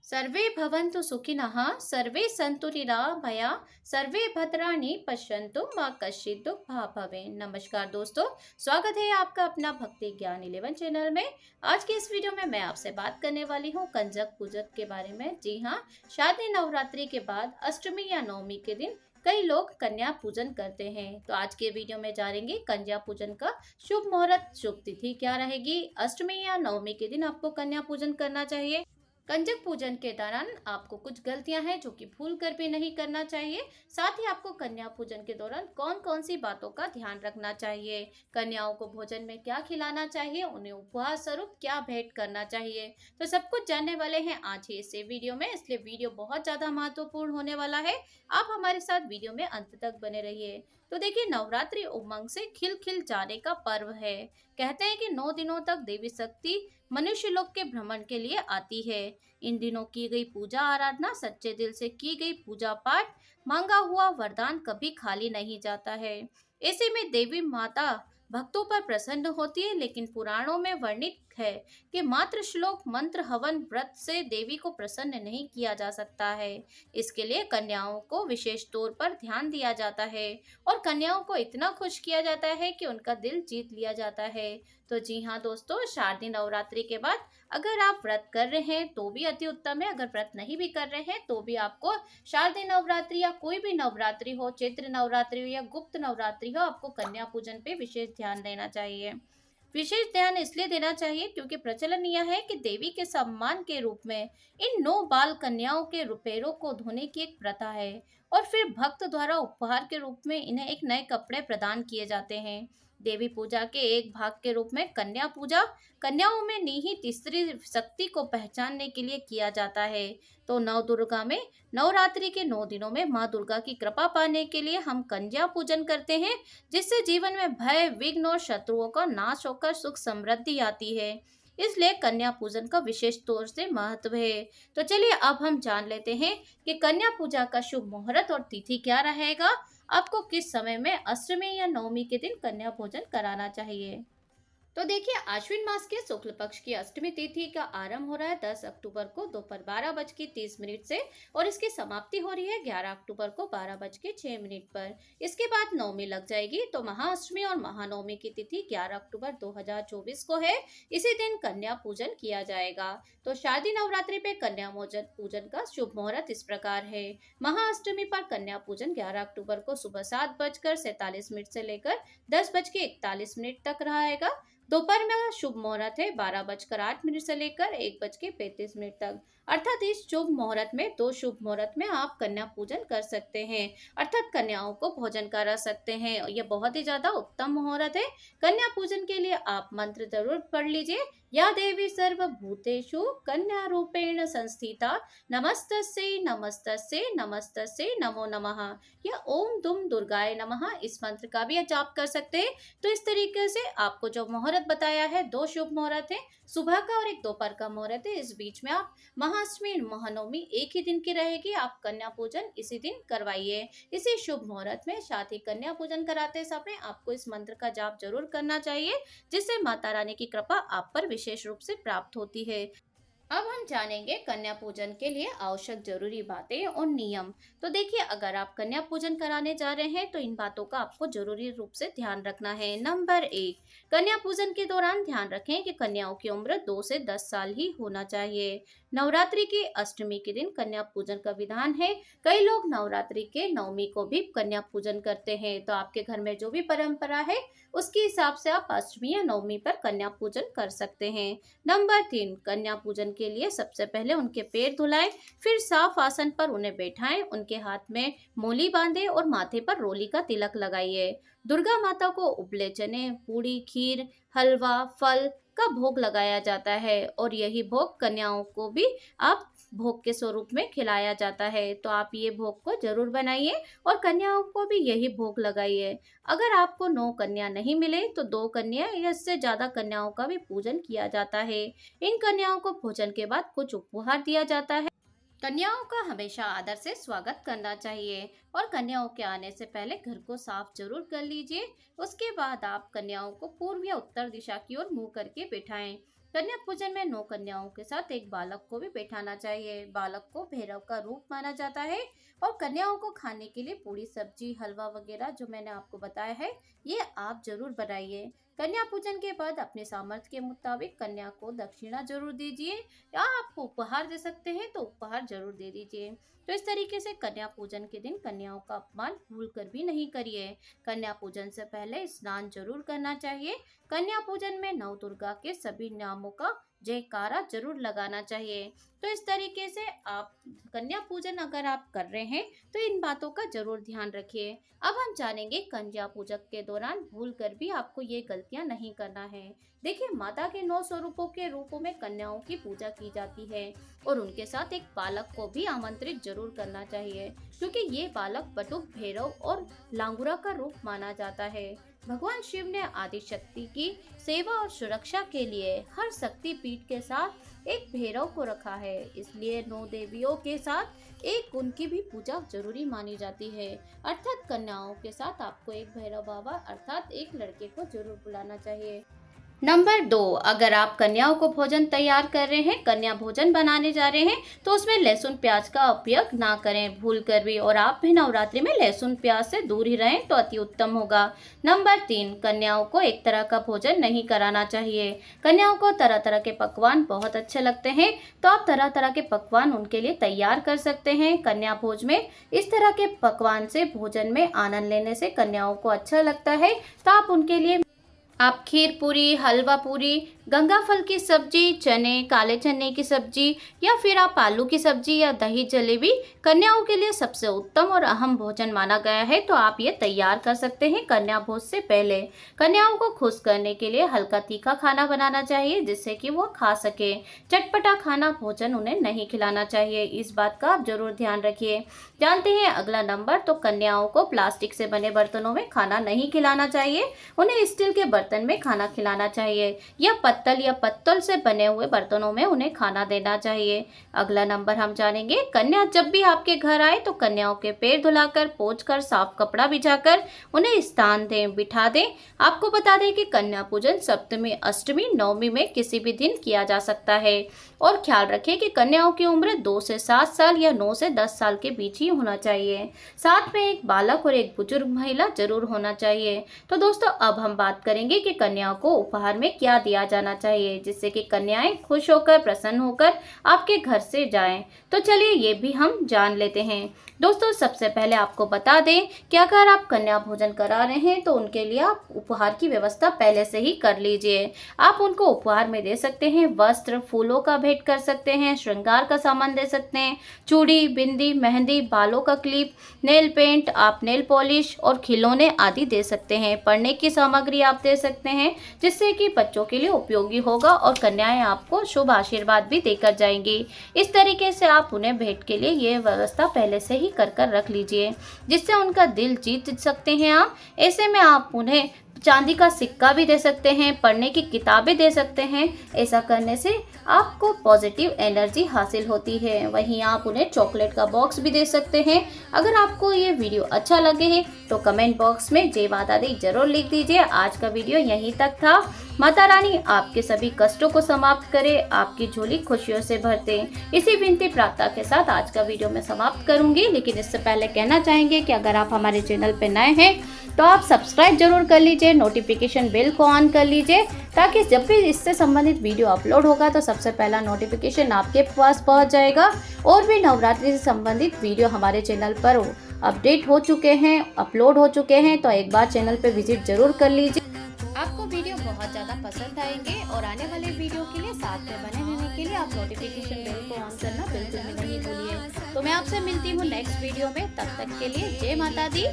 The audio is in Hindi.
सर्वे भवन्तु सुखिनः, सर्वे सन्तु निरामया, सर्वे भद्राणि पश्यन्तु माँ कश्चित् दुःखभाग् भवेत्। नमस्कार दोस्तों, स्वागत है आपका अपना भक्ति ज्ञान 11 चैनल में। आज के इस वीडियो में मैं आपसे बात करने वाली हूँ कंजक पूजक के बारे में। जी हाँ, शारदीय नवरात्रि के बाद अष्टमी या नवमी के दिन कई लोग कन्या पूजन करते हैं। तो आज के वीडियो में जानेंगे कन्या पूजन का शुभ मुहूर्त, शुभ तिथि क्या रहेगी, अष्टमी या नवमी के दिन आपको कन्या पूजन करना चाहिए। कंजक पूजन के दौरान आपको कुछ गलतियां हैं जो कि भूल कर भी नहीं करना चाहिए। साथ ही आपको कन्या पूजन के दौरान कौन कौन सी बातों का ध्यान रखना चाहिए, कन्याओं को भोजन में क्या खिलाना चाहिए, उन्हें उपहार स्वरूप क्या भेंट करना चाहिए, तो सब कुछ जानने वाले हैं आज ही इस वीडियो में। इसलिए वीडियो बहुत ज्यादा महत्वपूर्ण होने वाला है। आप हमारे साथ वीडियो में अंत तक बने रहिए। तो देखिए, नवरात्रि उमंग से खिल खिल जाने का पर्व है। कहते हैं कि 9 दिनों तक देवी शक्ति मनुष्य लोक के भ्रमण के लिए आती है। इन दिनों की गई पूजा आराधना, सच्चे दिल से की गई पूजा पाठ, मांगा हुआ वरदान कभी खाली नहीं जाता है। ऐसे में देवी माता भक्तों पर प्रसन्न होती है, लेकिन पुराणों में वर्णित है कि मात्र श्लोक, मंत्र, हवन, व्रत से देवी को प्रसन्न नहीं किया जा सकता है। इसके लिए कन्याओं को विशेष तौर पर ध्यान दिया जाता है और कन्याओं को इतना खुश किया जाता है कि उनका दिल जीत लिया जाता है। तो जी हाँ दोस्तों, शारदीय नवरात्रि के बाद अगर आप व्रत कर रहे हैं तो भी अति उत्तम है। अगर व्रत नहीं भी कर रहे हैं तो भी आपको शारदीय नवरात्रि या कोई भी नवरात्रि हो, चैत्र नवरात्रि हो या गुप्त नवरात्रि हो, आपको कन्या पूजन पे विशेष ध्यान देना चाहिए। विशेष ध्यान इसलिए देना चाहिए क्योंकि प्रचलन यह है कि देवी के सम्मान के रूप में इन 9 बाल कन्याओं के रुपेरों को धोने की एक प्रथा है और फिर भक्त द्वारा उपहार के रूप में इन्हें एक नए कपड़े प्रदान किए जाते हैं। देवी पूजा के एक भाग के रूप में कन्या पूजा कन्याओं में निहित स्त्री शक्ति को पहचानने के लिए किया जाता है। तो नव दुर्गा में नवरात्रि के 9 दिनों में माँ दुर्गा की कृपा पाने के लिए हम कन्या पूजन करते हैं, जिससे जीवन में भय, विघ्न और शत्रुओं का नाश होकर सुख समृद्धि आती है। इसलिए कन्या पूजन का विशेष तौर से महत्व है। तो चलिए अब हम जान लेते हैं कि कन्या पूजा का शुभ मुहूर्त और तिथि क्या रहेगा। आपको किस समय में अष्टमी या नवमी के दिन कन्या पूजन कराना चाहिए। तो देखिए, आश्विन मास के शुक्ल पक्ष की अष्टमी तिथि का आरंभ हो रहा है 10 अक्टूबर को दोपहर 12:30 से और इसकी समाप्ति हो रही है 11 अक्टूबर को 12:06 पर। इसके बाद नवमी लग जाएगी। तो महाअष्टमी और महानवमी की तिथि 11 अक्टूबर 2024 को है। इसी दिन कन्या पूजन किया जाएगा। तो शारदीय नवरात्रि पे कन्या पूजन का शुभ मुहूर्त इस प्रकार है। महाअष्टमी पर कन्या पूजन 11 अक्टूबर को सुबह 7:47 से लेकर 10:41 तक रहेगा। दोपहर में शुभ मुहूर्त है 12:08 से लेकर 1:35 तक। अर्थात इस शुभ मुहूर्त में, 2 शुभ मुहूर्त में आप कन्या पूजन कर सकते हैं, अर्थात कन्याओं को भोजन करा सकते हैं। यह बहुत ही ज्यादा उत्तम मुहूर्त है। कन्या पूजन के लिए आप मंत्र जरूर पढ़ लीजिए। या देवी सर्वभूतेषु कन्या रूपेण संस्थिता, नमस्तस्यै नमस्तस्यै नमस्तस्यै नमो नमः, या ओम दुम दुर्गाय नमः, इस मंत्र का भी जाप कर सकते हैं। तो इस तरीके से आपको जो मुहूर्त बताया है, 2 शुभ मुहूर्त है, सुबह का और एक दोपहर का मुहूर्त है। इस बीच में आप महाअष्टमी महानवमी एक ही दिन की रहेगी, आप कन्या पूजन इसी दिन करवाइए। इसी शुभ मुहूर्त में साथ ही कन्या पूजन कराते समय आपको इस मंत्र का जाप जरूर करना चाहिए, जिससे माता रानी की कृपा आप पर विशेष रूप से प्राप्त होती है। अब हम जानेंगे कन्या पूजन के लिए आवश्यक जरूरी बातें और नियम। तो देखिए, अगर आप कन्या पूजन कराने जा रहे हैं तो इन बातों का आपको जरूरी रूप से ध्यान रखना है। नंबर 1, कन्या पूजन के दौरान ध्यान रखें कि कन्याओं की उम्र 2 से 10 साल ही होना चाहिए। नवरात्रि की अष्टमी के दिन कन्या पूजन का विधान है। कई लोग नवरात्रि के नवमी को भी कन्या पूजन करते हैं। तो आपके घर में जो भी परंपरा है उसके हिसाब से आप अष्टमी या नवमी पर कन्या पूजन कर सकते हैं। नंबर 3, कन्या पूजन के लिए सबसे पहले उनके पैर धुलाएं, फिर साफ आसन पर उन्हें बैठाएं, उनके हाथ में मोली बांधे और माथे पर रोली का तिलक लगाइए। दुर्गा माता को उबले चने, पूड़ी, खीर, हलवा, फल का भोग लगाया जाता है और यही भोग कन्याओं को भी आप भोग के स्वरूप में खिलाया जाता है। तो आप ये भोग को जरूर बनाइए और कन्याओं को भी यही भोग लगाइए। अगर आपको 9 कन्या नहीं मिले तो 2 कन्या या इससे ज्यादा कन्याओं का भी पूजन किया जाता है। इन कन्याओं को भोजन के बाद कुछ उपहार दिया जाता है। कन्याओं का हमेशा आदर से स्वागत करना चाहिए और कन्याओं के आने से पहले घर को साफ जरूर कर लीजिए। उसके बाद आप कन्याओं को पूर्व या उत्तर दिशा की ओर मुंह करके बिठाएं। कन्या पूजन में 9 कन्याओं के साथ एक बालक को भी बैठाना चाहिए। बालक को भैरव का रूप माना जाता है और कन्याओं को खाने के लिए पूरी सब्जी हलवा वगैरह जो मैंने आपको बताया है ये आप जरूर बनाइए। कन्या पूजन के बाद अपने सामर्थ्य के मुताबिक कन्या को दक्षिणा जरूर दीजिए या आप उपहार दे सकते हैं तो उपहार जरूर दे दीजिए। तो इस तरीके से कन्या पूजन के दिन कन्याओं का अपमान भूल कर भी नहीं करिए। कन्या पूजन से पहले स्नान जरूर करना चाहिए। कन्या पूजन में नव दुर्गा के सभी नामों का जयकारा जरूर लगाना चाहिए। तो इस तरीके से आप कन्या पूजन अगर आप कर रहे हैं तो इन बातों का जरूर ध्यान रखिए। अब हम जानेंगे कन्या पूजक के दौरान भूल कर भी आपको ये गलतियां नहीं करना है। देखिए, माता के 9 स्वरूपों के रूपों में कन्याओं की पूजा की जाती है और उनके साथ एक बालक को भी आमंत्रित जरूर करना चाहिए, क्योंकि ये बालक बटुक, भैरव और लांगुरा का रूप माना जाता है। भगवान शिव ने आदि शक्ति की सेवा और सुरक्षा के लिए हर शक्ति पीठ के साथ एक भैरव को रखा है, इसलिए 9 देवियों के साथ एक उनकी भी पूजा जरूरी मानी जाती है। अर्थात कन्याओं के साथ आपको एक भैरव बाबा अर्थात एक लड़के को जरूर बुलाना चाहिए। नंबर 2, अगर आप कन्याओं को भोजन तैयार कर रहे हैं, कन्या भोजन बनाने जा रहे हैं, तो उसमें लहसुन प्याज का उपयोग ना करें भूल कर भी, और आप भी नवरात्रि में लहसुन प्याज से दूर ही रहें तो अति उत्तम होगा। नंबर 3, कन्याओं को एक तरह का भोजन नहीं कराना चाहिए। कन्याओं को तरह तरह के पकवान बहुत अच्छे लगते हैं, तो आप तरह तरह के पकवान उनके लिए तैयार कर सकते हैं। कन्या भोज में इस तरह के पकवान से भोजन में आनंद लेने से कन्याओं को अच्छा लगता है, तो आप उनके लिए आप खीर पूरी, हलवा पूरी, गंगा फल की सब्जी, चने, काले चने की सब्जी या फिर आप आलू की सब्जी या दही जलेबी कन्याओं के लिए सबसे उत्तम और अहम भोजन माना गया है, तो आप ये तैयार कर सकते हैं कन्या भोज से पहले। कन्याओं को खुश करने के लिए हल्का तीखा खाना बनाना चाहिए जिससे कि वो खा सके। चटपटा खाना भोजन उन्हें नहीं खिलाना चाहिए, इस बात का आप जरूर ध्यान रखिए। जानते हैं अगला नंबर, तो कन्याओं को प्लास्टिक से बने बर्तनों में खाना नहीं खिलाना चाहिए, उन्हें स्टील के बर्तन में खाना खिलाना चाहिए या पत्तल या पत्तल से बने हुए बर्तनों में उन्हें खाना देना चाहिए। अगला नंबर हम जानेंगे, कन्या जब भी आपके घर आए तो कन्याओं के पैर धुलाकर, पोंछकर, साफ कपड़ा बिछाकर उन्हें स्थान दें, बिठा दें। आपको बता दें कि कन्या पूजन सप्तमी, अष्टमी, नवमी में किसी भी दिन किया जा सकता है और ख्याल रखें कि कन्याओं की उम्र 2 से 7 साल या 9 से 10 साल के बीच ही होना चाहिए। साथ में एक बालक और एक बुजुर्ग महिला जरूर होना चाहिए। तो दोस्तों, अब हम बात करेंगे कि कन्याओं को उपहार में क्या दिया जाना चाहिए जिससे कि कन्याएं खुश होकर, प्रसन्न होकर आपके घर से जाएं। तो चलिए ये भी हम जान लेते हैं। दोस्तों, सबसे पहले आपको बता दें कि अगर आप कन्या भोजन करा रहे हैं तो उनके लिए आप उपहार की व्यवस्था पहले से ही कर लीजिए। आप उनको उपहार में दे सकते हैं वस्त्र, फूलों का भेंट कर सकते हैं, श्रृंगार का सामान दे सकते हैं, चूड़ी, बिंदी, मेहंदी, बालों का क्लिप, नेल पेंट, आप नेल पॉलिश और खिलौने आदि दे सकते हैं। पढ़ने की सामग्री आप दे सकते हैं जिससे कि बच्चों के लिए उपयोगी होगा और कन्याएं आपको शुभ आशीर्वाद भी देकर जाएंगी। इस तरीके से आप उन्हें भेंट के लिए ये व्यवस्था पहले से ही कर रख लीजिए जिससे उनका दिल जीत सकते हैं आप। ऐसे में आप उन्हें चांदी का सिक्का भी दे सकते हैं, पढ़ने की किताबें दे सकते हैं। ऐसा करने से आपको पॉजिटिव एनर्जी हासिल होती है। वहीं आप उन्हें चॉकलेट का बॉक्स भी दे सकते हैं। अगर आपको ये वीडियो अच्छा लगे है तो कमेंट बॉक्स में जय माता दी जरूर लिख दीजिए। आज का वीडियो यहीं तक था। माता रानी आपके सभी कष्टों को समाप्त करे, आपकी झोली खुशियों से भरते। इसी विनती प्रार्थना के साथ आज का वीडियो मैं समाप्त करूंगी, लेकिन इससे पहले कहना चाहेंगे कि अगर आप हमारे चैनल पर नए हैं तो आप सब्सक्राइब जरूर कर लीजिए, नोटिफिकेशन बेल को ऑन कर लीजिए ताकि जब भी इससे संबंधित वीडियो अपलोड होगा तो सबसे पहला नोटिफिकेशन आपके पास पहुंच जाएगा। और भी नवरात्रि से संबंधित वीडियो हमारे चैनल पर अपडेट हो चुके हैं, अपलोड हो चुके हैं, तो एक बार चैनल पर विजिट जरूर कर लीजिए। आपको वीडियो बहुत ज़्यादा पसंद आएंगे और आने वाले वीडियो के लिए साथ में बने रहने के लिए आप नोटिफिकेशन बेल को ऑन करना बिल्कुल भी नहीं भूलिए। तो मैं आपसे मिलती हूँ नेक्स्ट वीडियो में, तब तक के लिए जय माता दी।